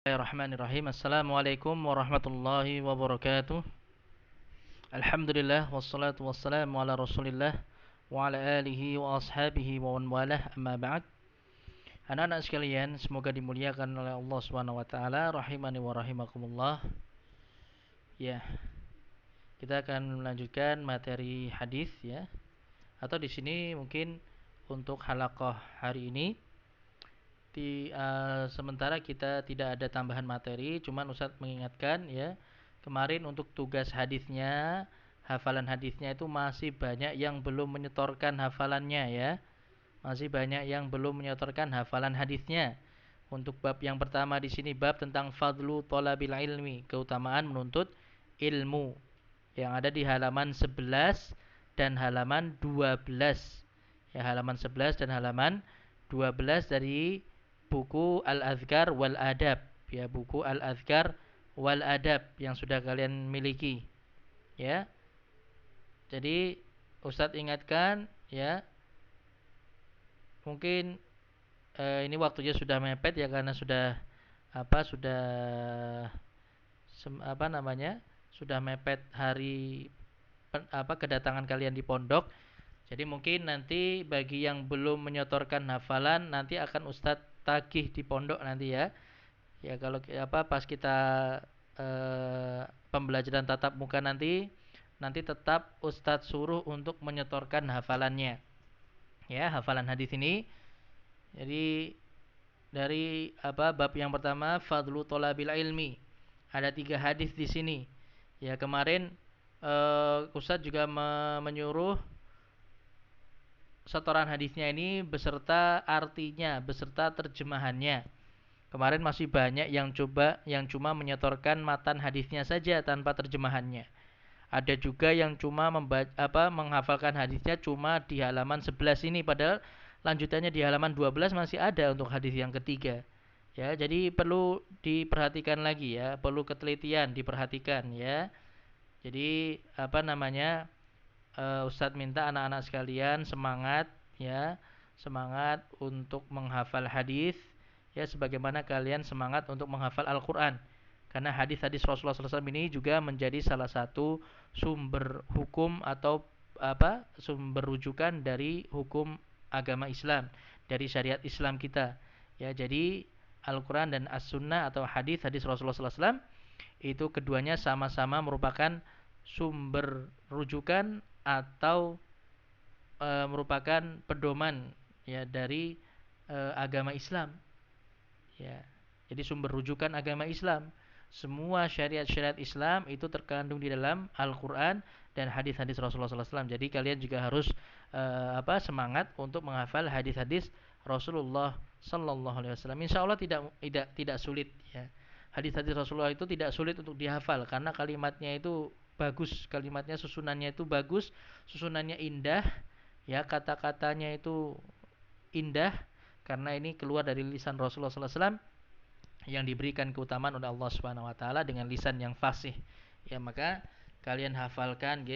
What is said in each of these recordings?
Bismillahirrahmanirrahim. Assalamualaikum warahmatullahi wabarakatuh. Alhamdulillah wassalatu wassalamu ala Rasulillah wa ala alihi wa ashabihi wa man walah, amma ba'd. Anak-anak sekalian, semoga dimuliakan oleh Allah Subhanahu wa taala, rahimani wa rahimakumullah. Ya, kita akan melanjutkan materi hadis ya. Atau di sini mungkin untuk halaqah hari ini sementara kita tidak ada tambahan materi, cuman Ustadz mengingatkan ya, kemarin untuk tugas hadisnya, hafalan hadisnya itu masih banyak yang belum menyetorkan hafalannya ya. Masih banyak yang belum menyetorkan hafalan hadisnya. Untuk bab yang pertama di sini bab tentang fadlu thalabil ilmi, keutamaan menuntut ilmu, yang ada di halaman 11 dan halaman 12. Ya, halaman 11 dan halaman 12 dari buku Al-Adhkar wal Adab, ya, buku Al-Adhkar wal Adab yang sudah kalian miliki ya. Jadi Ustadz ingatkan ya, mungkin ini waktunya sudah mepet ya, karena sudah sudah sudah mepet hari kedatangan kalian di pondok. Jadi mungkin nanti bagi yang belum menyetorkan hafalan, nanti akan Ustadz tagih di pondok nanti ya. Ya kalau pas kita pembelajaran tatap muka nanti tetap Ustadz suruh untuk menyetorkan hafalannya. Ya, hafalan hadis ini. Jadi dari bab yang pertama fadlu thalabil ilmi. Ada 3 hadis di sini. Ya, kemarin Ustadz juga menyuruh setoran hadisnya ini beserta artinya, beserta terjemahannya. Kemarin masih banyak yang cuma menyetorkan matan hadisnya saja tanpa terjemahannya. Ada juga yang cuma menghafalkan hadisnya cuma di halaman 11 ini, padahal lanjutannya di halaman 12 masih ada untuk hadis yang ketiga. Ya, jadi perlu diperhatikan lagi ya, perlu ketelitian diperhatikan ya. Jadi Ustadz minta anak-anak sekalian semangat ya, semangat untuk menghafal hadis ya, sebagaimana kalian semangat untuk menghafal Al-Qur'an. Karena hadis-hadis Rasulullah SAW ini juga menjadi salah satu sumber hukum atau sumber rujukan dari hukum agama Islam, dari syariat Islam kita. Ya, jadi Al-Qur'an dan As-Sunnah atau hadis-hadis Rasulullah SAW itu keduanya sama-sama merupakan sumber rujukan atau merupakan pedoman ya dari agama Islam. Ya. Jadi sumber rujukan agama Islam. Semua syariat-syariat Islam itu terkandung di dalam Al-Qur'an dan hadis-hadis Rasulullah SAW. Jadi kalian juga harus semangat untuk menghafal hadis-hadis Rasulullah sallallahu alaihi wasallam. Insyaallah tidak sulit ya. Hadis-hadis Rasulullah itu tidak sulit untuk dihafal karena kalimatnya itu bagus, kalimatnya susunannya itu bagus, susunannya indah, ya, kata-katanya itu indah karena ini keluar dari lisan Rasulullah sallallahu alaihi wasallam yang diberikan keutamaan oleh Allah Subhanahu wa taala dengan lisan yang fasih. Ya, maka kalian hafalkan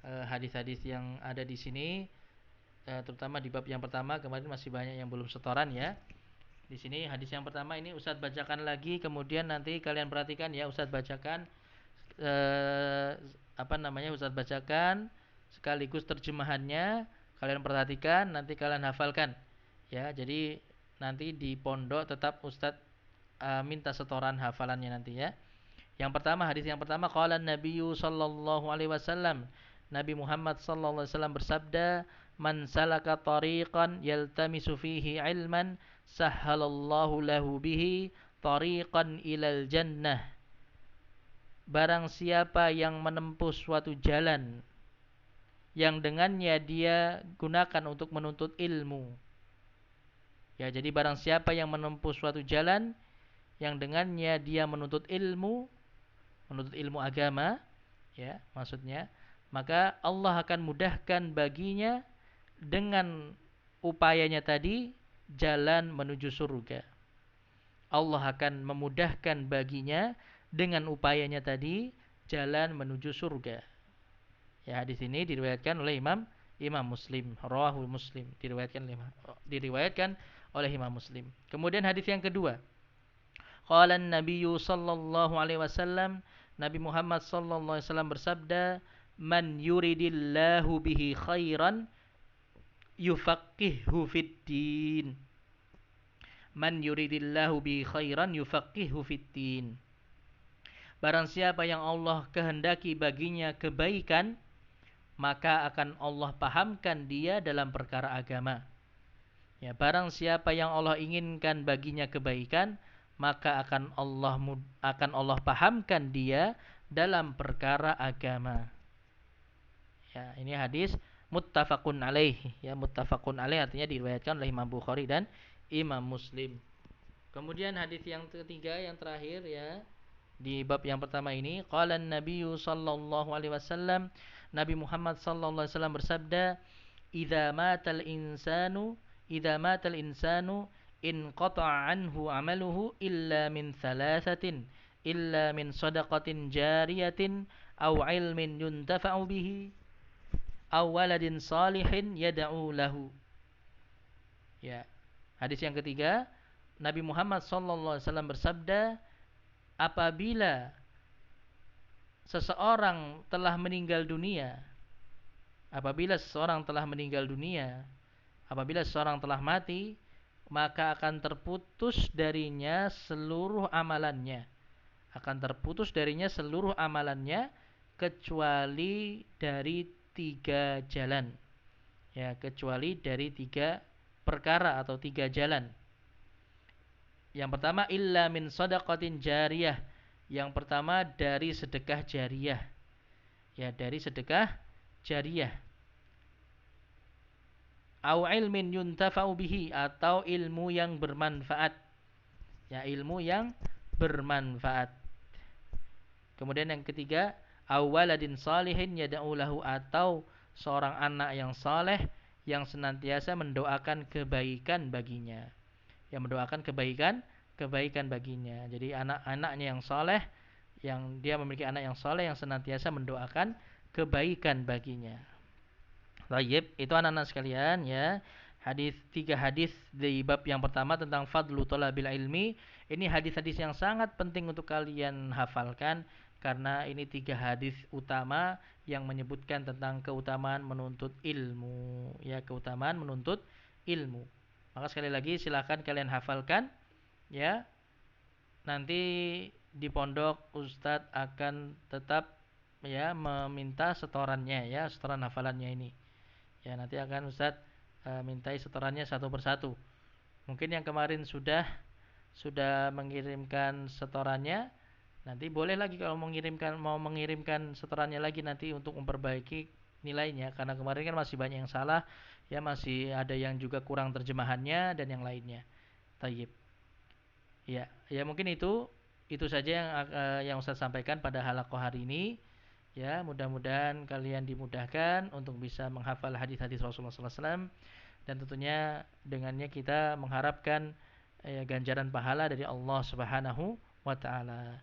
hadis-hadis yang ada di sini, terutama di bab yang pertama. Kemarin masih banyak yang belum setoran ya. Di sini hadis yang pertama ini Ustadz bacakan lagi, kemudian nanti kalian perhatikan ya, Ustadz bacakan Ustadz bacakan sekaligus terjemahannya, kalian perhatikan, nanti kalian hafalkan. Ya, jadi nanti di pondok tetap Ustadz minta setoran hafalannya nanti ya. Yang pertama, hadis yang pertama, qala Nabiyyu sallallahu alaihi wasallam, Nabi Muhammad sallallahu alaihi wasallam bersabda, "Man salaka tariqan yaltamisu fihi ilman, sahhalallahu lahu bihi tariqan ilal jannah." Barang siapa yang menempuh suatu jalan yang dengannya dia gunakan untuk menuntut ilmu. Ya, jadi barang siapa yang menempuh suatu jalan yang dengannya dia menuntut ilmu agama, ya, maksudnya, maka Allah akan mudahkan baginya dengan upayanya tadi jalan menuju surga. Allah akan memudahkan baginya dengan upayanya tadi jalan menuju surga. Ya, hadis ini diriwayatkan oleh Imam Muslim, rawahul Muslim, diriwayatkan oleh Imam Muslim. Kemudian hadis yang kedua, Qala an-nabiyyu sallallahu alaihi wasallam, Nabi Muhammad sallallahu alaihi wasallam bersabda, "Man yuridillahu bihi khairan yufaqihuhu fid-din." Man yuridillahu bihi khairan yufaqihuhu fid-din. Barang siapa yang Allah kehendaki baginya kebaikan, maka akan Allah pahamkan dia dalam perkara agama. Ya, barang siapa yang Allah inginkan baginya kebaikan, maka akan Allah pahamkan dia dalam perkara agama. Ya, ini hadis muttafaqun alaih. Ya, muttafaqun alaih artinya diriwayatkan oleh Imam Bukhari dan Imam Muslim. Kemudian hadis yang ketiga, yang terakhir ya, di bab yang pertama ini, qala an-nabiyyu sallallahu alaihi wasallam, Nabi Muhammad sallallahu alaihi wasallam bersabda, "Idza matal insanu in qata'a anhu 'amaluhu illa min thalathatin, illa min shadaqatin jariyatin aw 'ilmin yuntafa'u bihi aw waladin salihin yad'u lahu." Ya. Hadis yang ketiga, Nabi Muhammad sallallahu alaihi wasallam bersabda, apabila seseorang telah meninggal dunia, apabila seseorang telah mati, maka akan terputus darinya seluruh amalannya. Kecuali dari 3 jalan. Ya, kecuali dari 3 perkara atau 3 jalan. Yang pertama, illa min shadaqatin jariyah. Yang pertama dari sedekah jariyah. Ya, dari sedekah jariyah. Au ilmin yuntafa'u bihi, atau ilmu yang bermanfaat. Ya, ilmu yang bermanfaat. Kemudian yang ketiga, au waladin salihin yad'u lahu, atau seorang anak yang saleh yang senantiasa mendoakan kebaikan baginya. Yang mendoakan kebaikan baginya. Jadi anak-anaknya yang saleh, yang dia memiliki anak yang saleh yang senantiasa mendoakan kebaikan baginya. Baik, itu anak-anak sekalian ya. 3 hadis di bab yang pertama tentang fadlu thalabil ilmi. Ini hadis-hadis yang sangat penting untuk kalian hafalkan, karena ini 3 hadis utama yang menyebutkan tentang keutamaan menuntut ilmu. Ya, keutamaan menuntut ilmu. Maka sekali lagi silakan kalian hafalkan ya. Nanti di pondok Ustadz akan tetap ya meminta setorannya ya, setoran hafalannya ini. Ya, nanti akan Ustadz mintai setorannya satu persatu. Mungkin yang kemarin sudah mengirimkan setorannya, nanti boleh lagi kalau mau mengirimkan setorannya lagi nanti untuk memperbaiki nilainya, karena kemarin kan masih banyak yang salah ya, masih ada yang juga kurang terjemahannya dan yang lainnya. Tayyib. Ya, mungkin itu saja yang Ustaz sampaikan pada halaqah hari ini. Ya, mudah-mudahan kalian dimudahkan untuk bisa menghafal hadis-hadis Rasulullah SAW, dan tentunya dengannya kita mengharapkan ganjaran pahala dari Allah Subhanahu wa taala.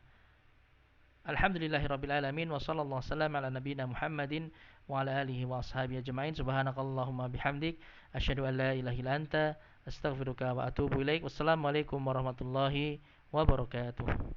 Alhamdulillahirabbil alamin, wa sallallahu wasallam ala nabiyyina Muhammadin wa ala alihi wa ashabihi ajmain. Subhanakallahumma bihamdik asyhadu an la ilaha illa anta astaghfiruka wa atubu ilaik. Wassalamualaikum warahmatullahi wabarakatuh.